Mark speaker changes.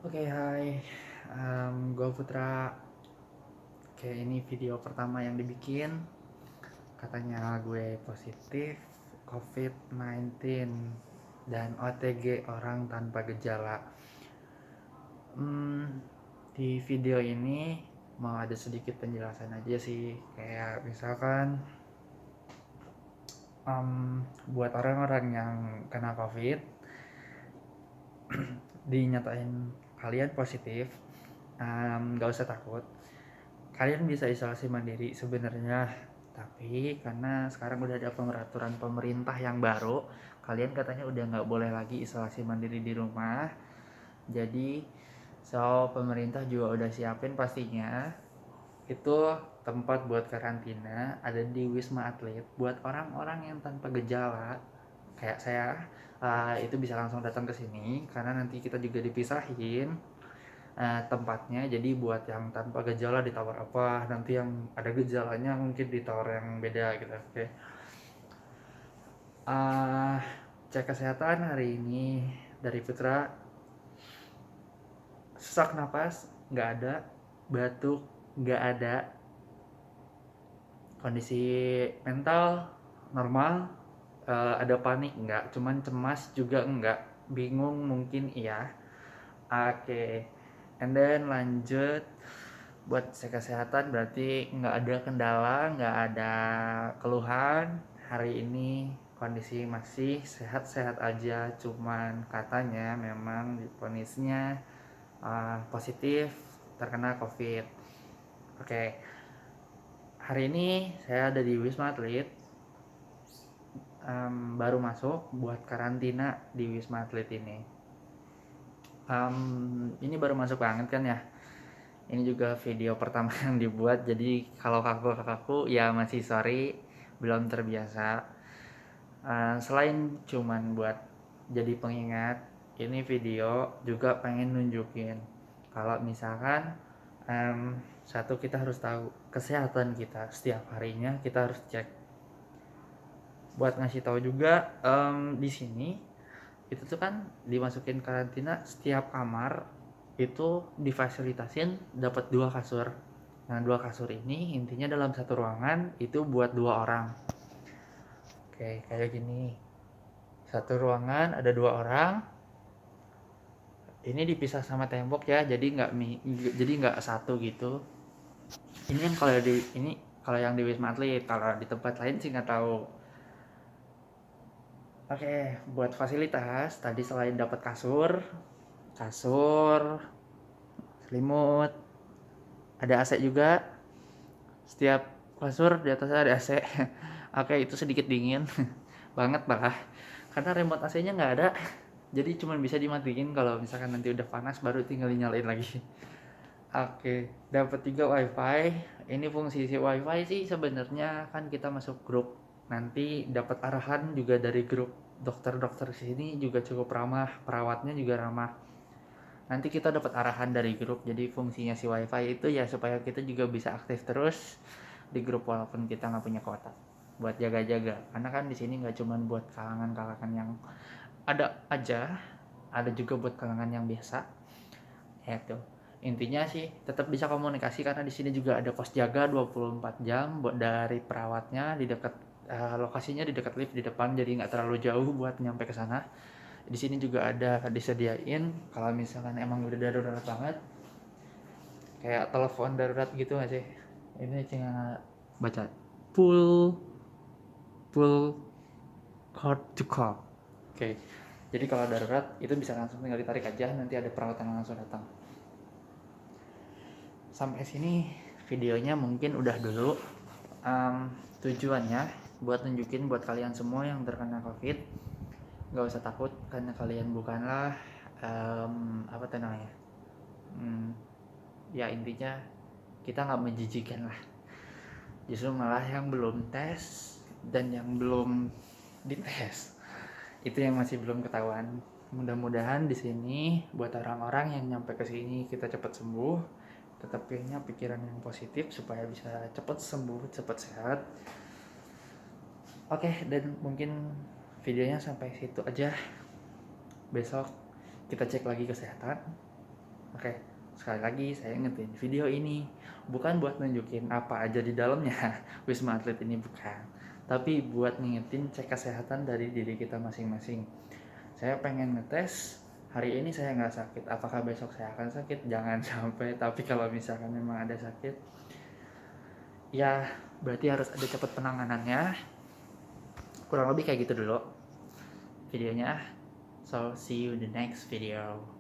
Speaker 1: Oke, hai. Gue Putra. Oke, ini video pertama yang dibikin. Katanya gue positif COVID-19 dan OTG orang tanpa gejala. Hmm, di video ini mau ada sedikit penjelasan aja sih. Kayak misalkan buat orang-orang yang kena COVID, dinyatain kalian positif, gak usah takut. Kalian bisa isolasi mandiri sebenarnya, tapi karena sekarang udah ada peraturan pemerintah yang baru, kalian katanya udah nggak boleh lagi isolasi mandiri di rumah. Jadi pemerintah juga udah siapin pastinya itu tempat buat karantina ada di Wisma Atlet buat orang-orang yang tanpa gejala kayak saya. Itu bisa langsung datang ke sini karena nanti kita juga dipisahin tempatnya. Jadi buat yang tanpa gejala ditawar apa, nanti yang ada gejalanya mungkin ditawar yang beda gitu. Oke. uh, Cek kesehatan hari ini dari Putra. Sesak napas nggak ada, batuk nggak ada, kondisi mental normal. Ada panik nggak, cuman cemas juga nggak, bingung mungkin iya. Oke, and then lanjut buat kesehatan berarti nggak ada kendala, nggak ada keluhan. Hari ini kondisi masih sehat-sehat aja, cuman katanya memang diponisnya positif terkena COVID. Oke, hari ini saya ada di Wisma Atlet, baru masuk buat karantina di Wisma Atlet ini. Ini baru masuk banget kan ya. Ini juga video pertama yang dibuat, jadi kalau kaku ya masih sorry, belum terbiasa. Selain cuman buat jadi pengingat, ini video juga pengen nunjukin kalau misalkan satu, kita harus tahu kesehatan kita setiap harinya, kita harus cek. Buat ngasih tahu juga, di sini itu tuh kan dimasukin karantina, setiap kamar itu difasilitasin dapat 2 kasur. Nah, 2 kasur ini intinya dalam satu ruangan itu buat 2 orang. Oke, kayak gini. Satu ruangan ada 2 orang. Ini dipisah sama tembok ya, jadi nggak satu gitu. Ini yang kalau yang di Wisma Atlet, kalau di tempat lain sih nggak tahu. Oke, buat fasilitas tadi selain dapat kasur, selimut, ada AC juga. Setiap kasur di atasnya ada AC. Oke, itu sedikit dingin banget malah karena remote AC-nya nggak ada. Jadi cuma bisa dimatiin kalau misalkan nanti udah panas, baru tinggal dinyalain lagi. Oke, dapat juga wifi. Ini fungsi si wifi sih sebenarnya kan kita masuk grup, nanti dapat arahan juga dari grup. Dokter-dokter sini juga cukup ramah, perawatnya juga ramah. Nanti kita dapat arahan dari grup. Jadi fungsinya si wifi itu ya supaya kita juga bisa aktif terus di grup walaupun kita nggak punya kuota, buat jaga-jaga. Karena kan di sini nggak cuma buat kalangan-kalangan yang ada aja, ada juga buat kalangan yang biasa. Ya itu intinya sih, tetap bisa komunikasi karena di sini juga ada pos jaga 24 jam buat dari perawatnya di dekat, lokasinya di dekat lift di depan, jadi nggak terlalu jauh buat nyampe ke sana. Di sini juga ada disediain kalau misalkan emang udah darurat banget, kayak telepon darurat gitu nggak sih. Ini cuma baca pull pull card to call. Oke, jadi kalau darurat itu bisa langsung tinggal ditarik aja, nanti ada perawat yang langsung datang. Sampai sini videonya mungkin udah dulu. Tujuannya buat nunjukin buat kalian semua yang terkena COVID, nggak usah takut karena kalian bukanlah apa tuh namanya, ya intinya kita nggak menjijikan lah. Justru malah yang belum tes dan yang belum dites itu yang masih belum ketahuan. Mudah-mudahan di sini buat orang-orang yang nyampe ke sini kita cepat sembuh, tetap punya pikiran yang positif supaya bisa cepat sembuh, cepat sehat. Oke, dan mungkin videonya sampai situ aja. Besok kita cek lagi kesehatan. Oke, sekali lagi saya ingetin, video ini bukan buat nunjukin apa aja di dalamnya Wisma Atlet ini, bukan. Tapi buat ngingetin cek kesehatan dari diri kita masing-masing. Saya pengen ngetes, hari ini saya nggak sakit, apakah besok saya akan sakit? Jangan sampai. Tapi kalau misalkan memang ada sakit, ya berarti harus ada cepat penanganannya. Kurang lebih kayak gitu dulu videonya. So see you in the next video.